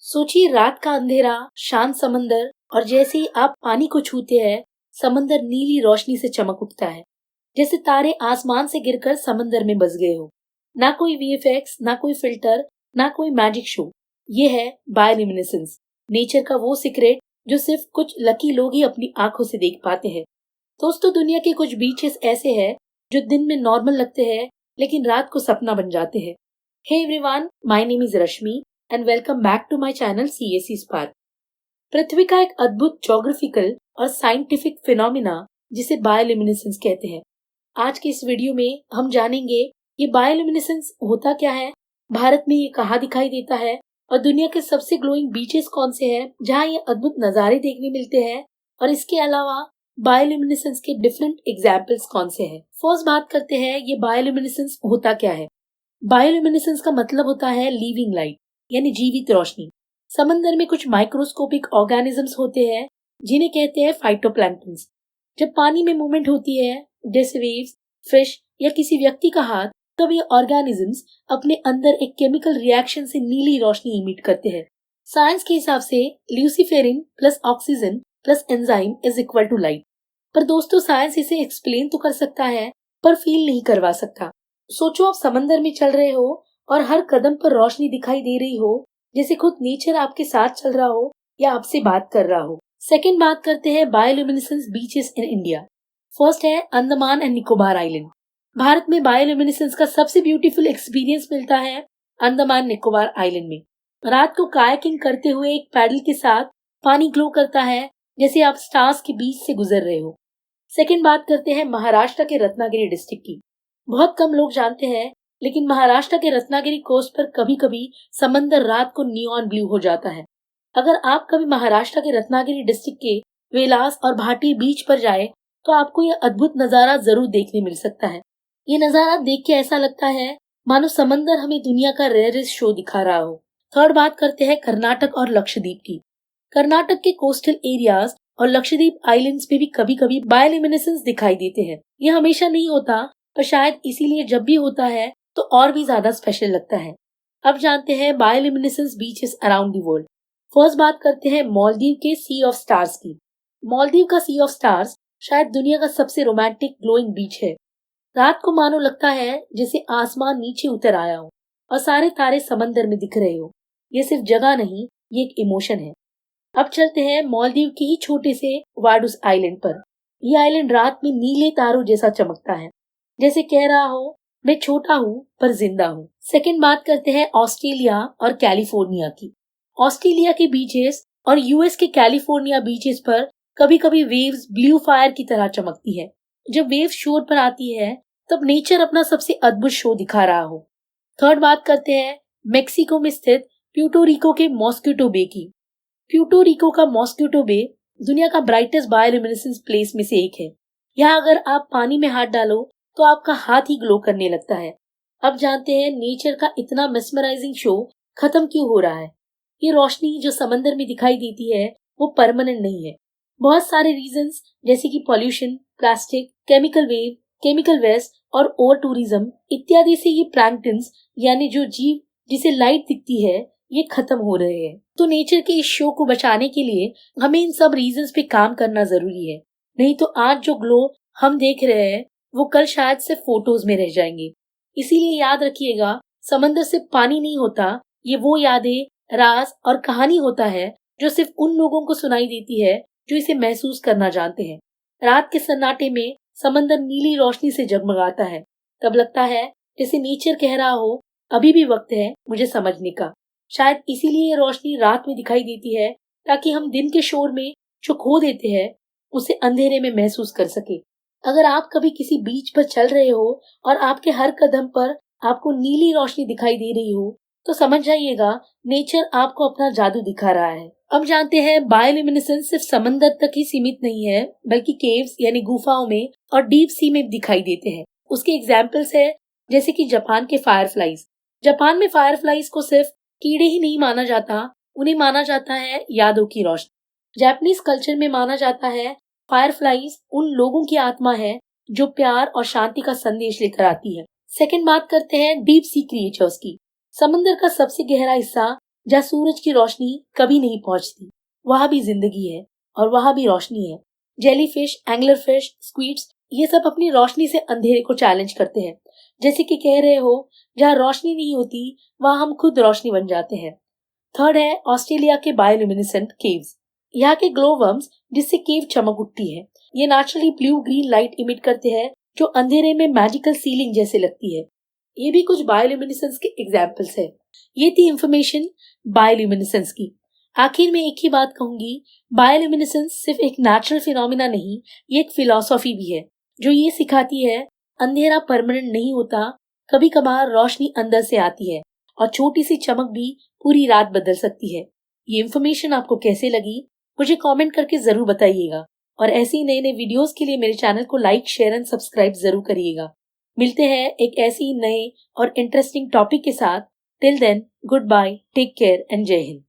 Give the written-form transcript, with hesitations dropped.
सोचिए रात का अंधेरा, शांत समंदर और जैसे ही आप पानी को छूते हैं, समंदर नीली रोशनी से चमक उठता है, जैसे तारे आसमान से गिरकर समंदर में बस गए हो। ना कोई वीएफएक्स, ना कोई फिल्टर, ना कोई मैजिक शो। ये है बायोल्यूमिनेसेंस, नेचर का वो सीक्रेट जो सिर्फ कुछ लकी लोग ही अपनी आंखों से देख पाते हैं। दोस्तों, दुनिया के कुछ बीचेस ऐसे हैं जो दिन में नॉर्मल लगते हैं, लेकिन रात को सपना बन जाते हैं। Hey everyone, my name is Rashmi and welcome back to my channel CAC spark. पृथ्वी का एक अद्भुत ज्योग्राफिकल और साइंटिफिक फिनोमिना जिसे बायोल्यूमिनेसेंस कहते हैं। आज के इस वीडियो में हम जानेंगे ये बायोल्यूमिनेसेंस होता क्या है, भारत में ये कहाँ दिखाई देता है और दुनिया के सबसे ग्लोइंग बीचेस कौन से हैं जहाँ ये अद्भुत नज़ारे देखने मिलते हैं, और इसके अलावा बायोल्यूमिनेसेंस के डिफरेंट एग्जाम्पल्स कौन से हैं। फर्स्ट बात करते हैं ये बायोल्यूमिनेसेंस होता क्या है। बायोल्यूमिनेसेंस का मतलब होता है लिविंग लाइट, यानी जीवित रोशनी। समंदर में कुछ माइक्रोस्कोपिक ऑर्गेनिजम्स होते हैं जिन्हें कहते हैं फाइटोप्लैंक्टन्स। जब पानी में मूवमेंट होती है, जैसे वेव्स, फिश या किसी व्यक्ति का हाथ, तब ये ऑर्गेनिजम्स अपने अंदर एक केमिकल रिएक्शन से नीली रोशनी इमिट करते हैं। साइंस के हिसाब से luciferin plus oxygen plus enzyme is equal to light. पर दोस्तों, साइंस इसे एक्सप्लेन तो कर सकता है पर फील नहीं करवा सकता। सोचो, आप समंदर में चल रहे हो और हर कदम पर रोशनी दिखाई दे रही हो, जैसे खुद नेचर आपके साथ चल रहा हो या आपसे बात कर रहा हो। सेकंड बात करते हैं bioluminescence beaches in India. First है अंडमान एंड निकोबार आइलैंड। भारत में बायोल्यूमिनेसेंस का सबसे ब्यूटीफुल एक्सपीरियंस मिलता है अंडमान निकोबार आइलैंड में। रात को कायाकिंग करते हुए एक पैडल के साथ पानी ग्लो करता है, जैसे आप स्टार्स के बीच से गुजर रहे हो। सेकंड बात करते हैं महाराष्ट्र के रत्नागिरी डिस्ट्रिक्ट की। बहुत कम लोग जानते हैं, लेकिन महाराष्ट्र के रत्नागिरी कोस्ट पर कभी कभी समंदर रात को नियॉन ब्लू हो जाता है। अगर आप कभी महाराष्ट्र के रत्नागिरी डिस्ट्रिक्ट के वेलास और भाटी बीच पर जाए तो आपको यह अद्भुत नजारा जरूर देखने मिल सकता है। ये नजारा देख के ऐसा लगता है मानो समंदर हमें दुनिया का रेयरेस्ट शो दिखा रहा हो। थर्ड बात करते हैं कर्नाटक और लक्षद्वीप की। कर्नाटक के कोस्टल एरियाज और लक्षद्वीप आइलैंड्स में भी कभी कभी बायोल्यूमिनेसेंस दिखाई देते हैं। यह हमेशा नहीं होता, पर शायद इसीलिए जब भी होता है तो और भी ज्यादा स्पेशल लगता है। अब जानते हैं bioluminescence beaches around the world. First बात करते हैं मालदीव के सी ऑफ स्टार्स की। मालदीव का सी ऑफ स्टार्स शायद दुनिया का सबसे रोमांटिक ग्लोइंग बीच है। रात को मानो लगता है जैसे आसमान नीचे उतर आया हो और सारे तारे समंदर में दिख रहे हो। ये सिर्फ जगह नहीं, ये एक इमोशन है। अब चलते हैं मालदीव के ही छोटे से वाडूस आइलैंड पर। यह आइलैंड रात में नीले तारों जैसा चमकता है, जैसे कह रहा हो मैं छोटा हूँ पर जिंदा हूँ। सेकंड बात करते हैं ऑस्ट्रेलिया और कैलिफोर्निया की। ऑस्ट्रेलिया के बीचेस और यूएस के कैलिफोर्निया बीचेस पर कभी कभी वेव्स ब्लू फायर की तरह चमकती है। जब वेव शोर पर आती है तब नेचर अपना सबसे अद्भुत शो दिखा रहा हो। थर्ड बात करते हैं मेक्सिको में स्थित प्यूर्टो रिको के मॉस्किटो बे की। प्यूर्टो रिको का मॉस्किटो बे दुनिया का ब्राइटेस्ट बायोल्यूमिनेसेंस प्लेस में से एक है। यहाँ अगर आप पानी में हाथ डालो तो आपका हाथ ही ग्लो करने लगता है। अब जानते हैं नेचर का इतना मेस्मराइजिंग शो खत्म क्यों हो रहा है। ये रोशनी जो समंदर में दिखाई देती है वो परमानेंट नहीं है। बहुत सारे रीजंस, जैसे कि pollution, plastic, chemical wave, chemical waste और ओवर टूरिज्म इत्यादि से ये प्लैंक्टन्स यानी जो जीव जिसे लाइट दिखती है ये खत्म हो रहे हैं। तो नेचर के इस शो को बचाने के लिए हमें इन सब रीजंस पे काम करना जरूरी है। नहीं तो आज जो ग्लो हम देख रहे हैं वो कल शायद सिर्फ फोटोज में रह जाएंगे। इसीलिए याद रखिएगा, समंदर से पानी नहीं होता, ये वो यादें, राज और कहानी होता है जो सिर्फ उन लोगों को सुनाई देती है जो इसे महसूस करना जानते हैं। रात के सन्नाटे में समंदर नीली रोशनी से जगमगाता है, तब लगता है जैसे नेचर कह रहा हो अभी भी वक्त है मुझे समझने का। शायद इसीलिए ये रोशनी रात में दिखाई देती है, ताकि हम दिन के शोर में जो खो देते हैं उसे अंधेरे में महसूस कर सके। अगर आप कभी किसी बीच पर चल रहे हो और आपके हर कदम पर आपको नीली रोशनी दिखाई दे रही हो तो समझ जाइएगा नेचर आपको अपना जादू दिखा रहा है। अब जानते हैं बायोल्यूमिनेसेंस सिर्फ समंदर तक ही सीमित नहीं है, बल्कि केव्स यानी गुफाओं में और डीप सी में दिखाई देते हैं। उसके एग्जाम्पल्स है जैसे कि जापान के फायरफ्लाइज। जापान में फायरफ्लाइज को सिर्फ कीड़े ही नहीं माना जाता, उन्हें माना जाता है यादों की रोशनी। जापानीज कल्चर में माना जाता है फायरफ्लाइज उन लोगों की आत्मा है जो प्यार और शांति का संदेश लेकर आती है। सेकंड बात करते हैं डीप सी क्रिएचर्स की। समंदर का सबसे गहरा हिस्सा जहाँ सूरज की रोशनी कभी नहीं पहुंचती, वहां भी जिंदगी है और वहां भी रोशनी है। जेलीफिश, एंगलरफिश, स्क्विड्स, ये सब अपनी रोशनी से अंधेरे को चैलेंज करते हैं। जैसे कि कह रहे हो, जहाँ रोशनी नहीं होती वहां हम खुद रोशनी बन जाते हैं। थर्ड है ऑस्ट्रेलिया के बायोल्यूमिनेसेंट केव्स। यहाँ के ग्लो वर्म्स, जिससे केव चमक उठती है, ये naturally blue green light emit करते हैं जो अंधेरे में मैजिकल सीलिंग जैसे लगती है। ये भी कुछ बायोल्यूमिनेसेंस के एग्जाम्पल्स है। ये थी इंफॉर्मेशन बायोल्यूमिनेसेंस की। आखिर में एक ही बात कहूंगी, बायोल्यूमिनेसेंस सिर्फ एक नेचुरल फिनोमिना नहीं, ये एक फिलॉसफी भी है जो ये सिखाती है अंधेरा परमानेंट नहीं होता, कभी कभार रोशनी अंदर से आती है और छोटी सी चमक भी पूरी रात बदल सकती है। ये इन्फॉर्मेशन आपको कैसे लगी मुझे कमेंट करके जरूर बताइएगा और ऐसे ही नए नए वीडियोस के लिए मेरे चैनल को लाइक, शेयर एंड सब्सक्राइब जरूर करिएगा। मिलते हैं एक ऐसे ही नए और इंटरेस्टिंग टॉपिक के साथ। Till then, good bye, take care and जय हिंद।